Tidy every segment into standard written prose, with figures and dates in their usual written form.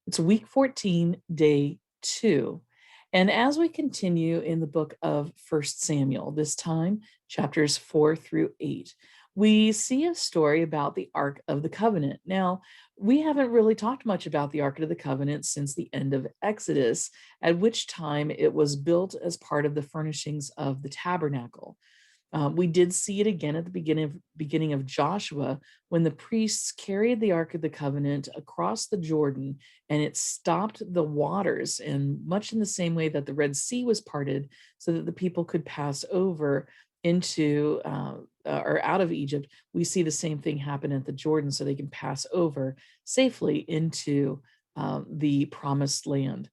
It's week 14, day 2. And as we continue in the book of First Samuel, this time chapters 4 through 8, we see a story about the Ark of the Covenant. Now, we haven't really talked much about the Ark of the Covenant since the end of Exodus, at which time it was built as part of the furnishings of the tabernacle. We did see it again at the beginning of Joshua when the priests carried the Ark of the Covenant across the Jordan, and it stopped the waters, and much in the same way that the Red Sea was parted so that the people could pass over into or out of Egypt. We see the same thing happen at the Jordan so they can pass over safely into the promised land.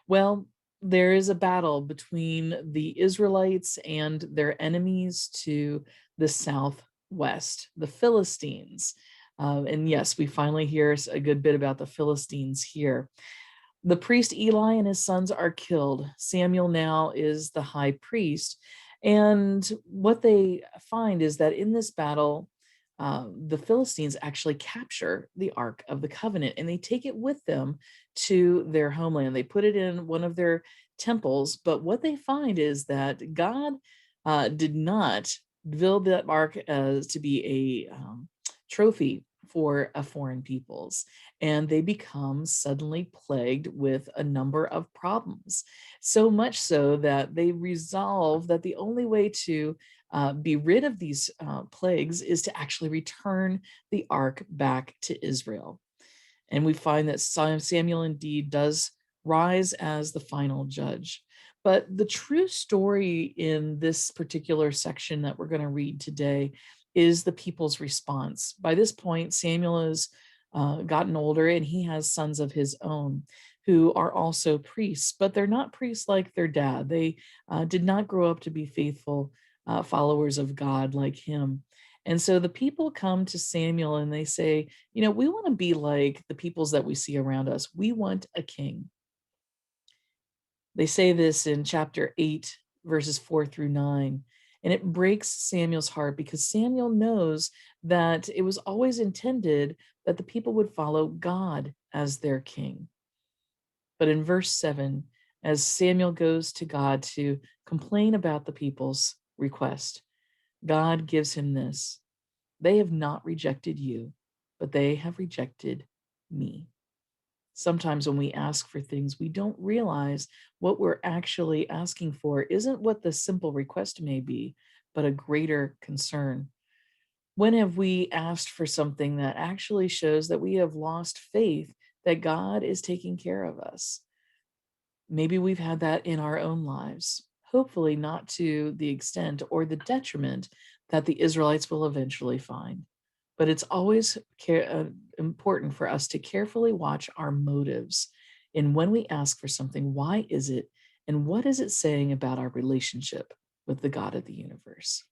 Well, there is a battle between the Israelites and their enemies to the southwest, the Philistines. And yes, we finally hear a good bit about the Philistines here. The priest Eli and his sons are killed. Samuel now is the high priest. And what they find is that in this battle, the Philistines actually capture the Ark of the Covenant and they take it with them to their homeland. They put it in one of their temples. But what they find is that God did not build that Ark as to be a trophy for a foreign peoples, and they become suddenly plagued with a number of problems. So much so that they resolve that the only way to be rid of these plagues is to actually return the ark back to Israel. And we find that Samuel indeed does rise as the final judge. But the true story in this particular section that we're going to read today is the people's response. By this point, Samuel has gotten older and he has sons of his own who are also priests, but they're not priests like their dad. They did not grow up to be faithful followers of God like him. And so the people come to Samuel and they say, we want to be like the peoples that we see around us. We want a king. They say this in chapter 8, verses 4 through 9. And it breaks Samuel's heart because Samuel knows that it was always intended that the people would follow God as their king. But in verse 7, as Samuel goes to God to complain about the people's request, God gives him this: they have not rejected you, but they have rejected me. Sometimes when we ask for things, we don't realize what we're actually asking for isn't what the simple request may be, but a greater concern. When have we asked for something that actually shows that we have lost faith that God is taking care of us? Maybe we've had that in our own lives, hopefully not to the extent or the detriment that the Israelites will eventually find. But it's always important for us to carefully watch our motives. And when we ask for something, why is it? And what is it saying about our relationship with the God of the universe?